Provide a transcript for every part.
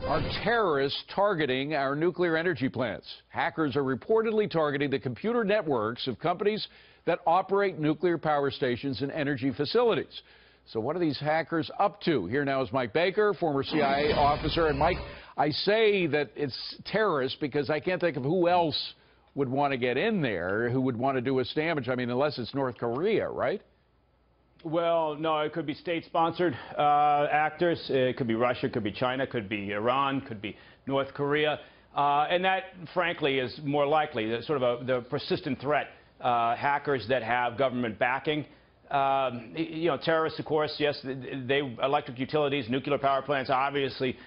Are terrorists targeting our nuclear energy plants? Hackers are reportedly targeting the computer networks of companies that operate nuclear power stations and energy facilities. So what are these hackers up to? Here now is Mike Baker, former CIA officer. And Mike, I say that it's terrorists because I can't think of who else would want to get in there, who would want to do us damage. I mean, unless it's North Korea, right? Well, no, it could be state-sponsored actors. It could be Russia, it could be China, it could be Iran, could be North Korea. And that, frankly, is more likely, the persistent threat, hackers that have government backing. Terrorists, of course, yes, electric utilities, nuclear power plants obviously,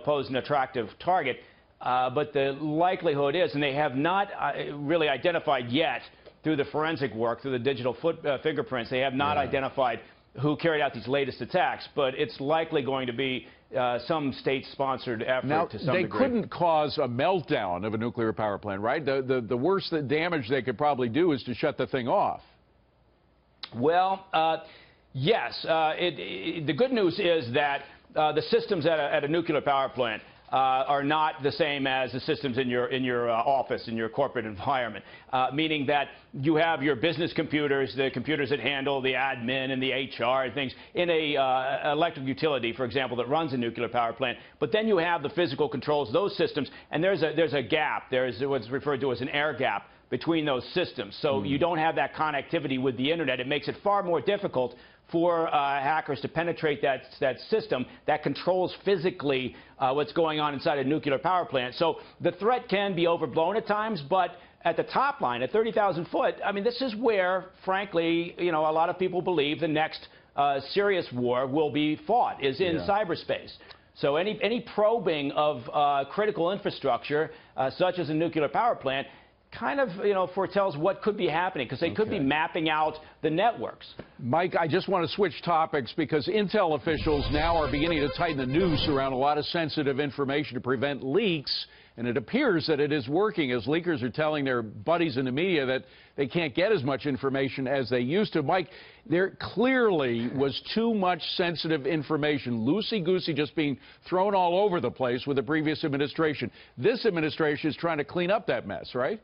pose an attractive target. But the likelihood is, and they have not really identified yet, through the forensic work, through the digital fingerprints, they have not identified who carried out these latest attacks, but it's likely going to be some state-sponsored effort to some degree. They couldn't cause a meltdown of a nuclear power plant, right? The worst damage they could probably do is to shut the thing off. Well, yes. The good news is that the systems at a nuclear power plant are not the same as the systems in your office, in your corporate environment, meaning that you have your business computers, the computers that handle the admin and the HR and things in a electric utility, for example, that runs a nuclear power plant. But then you have the physical controls, those systems, and there's a gap. There's what's referred to as an air gap between those systems. So you don't have that connectivity with the internet. It makes it far more difficult for hackers to penetrate that system that controls physically what's going on inside a nuclear power plant. So the threat can be overblown at times, but at the top line, at 30,000 foot, I mean, this is where, frankly, a lot of people believe the next serious war will be fought, is in cyberspace. So any probing of critical infrastructure, such as a nuclear power plant, kind of, foretells what could be happening, because they could be mapping out the networks. Mike, I just want to switch topics because Intel officials now are beginning to tighten the noose around a lot of sensitive information to prevent leaks, and it appears that it is working, as leakers are telling their buddies in the media that they can't get as much information as they used to. Mike, there clearly was too much sensitive information, loosey-goosey, just being thrown all over the place with the previous administration. This administration is trying to clean up that mess, right?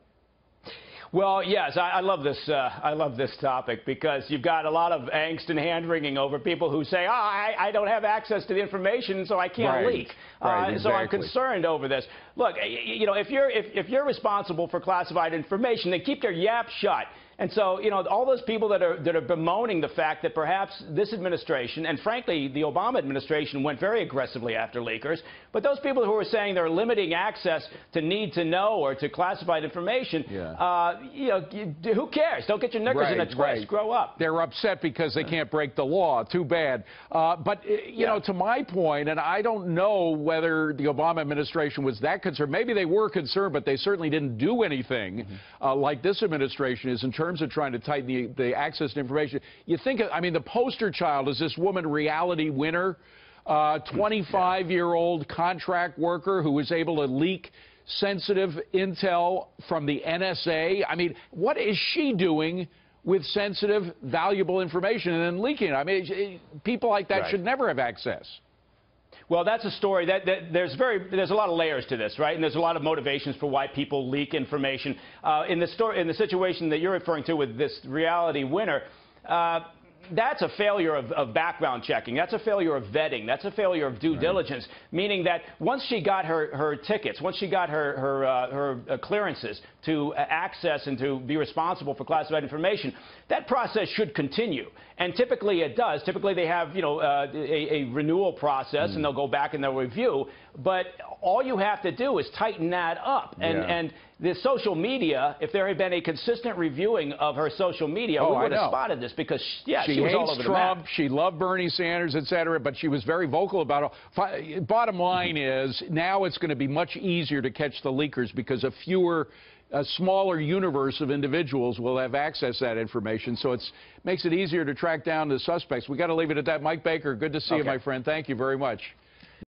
Well, yes, I love this. I love this topic because you've got a lot of angst and hand-wringing over people who say, I don't have access to the information, so I can't leak. Right, exactly. So I'm concerned over this. Look, if you're responsible for classified information, then keep your yap shut. And so, all those people that are bemoaning the fact that perhaps this administration, and frankly, the Obama administration went very aggressively after leakers, but those people who are saying they're limiting access to need to know or to classified information, who cares? Don't get your knickers in a twist. Grow up. They're upset because they can't break the law. Too bad. But, to my point, and I don't know whether the Obama administration was that concerned. Maybe they were concerned, but they certainly didn't do anything like this administration is in terms of trying to tighten the access to information. You think, I mean, the poster child is this woman, reality winner, 25-year-old contract worker who was able to leak sensitive intel from the NSA. I mean, what is she doing with sensitive, valuable information and then leaking it? I mean, people like that should never have access. Well, that's a story that there's a lot of layers to this, right? And there's a lot of motivations for why people leak information. In the situation that you're referring to with this reality winner, that's a failure of background checking. That's a failure of vetting. That's a failure of due diligence, meaning that once she got her tickets, once she got her clearances to access and to be responsible for classified information, that process should continue. And typically it does. Typically they have, a renewal process, and they'll go back and they'll review. But all you have to do is tighten that up. And the social media, if there had been a consistent reviewing of her social media, we would have spotted this because, she was all over the Trump, map. she loved Bernie Sanders, et cetera, but she was very vocal about it. Bottom line is, now it's going to be much easier to catch the leakers because a smaller universe of individuals will have access to that information, so it makes it easier to track down the suspects. We got to leave it at that. Mike Baker, good to see you, my friend. Thank you very much.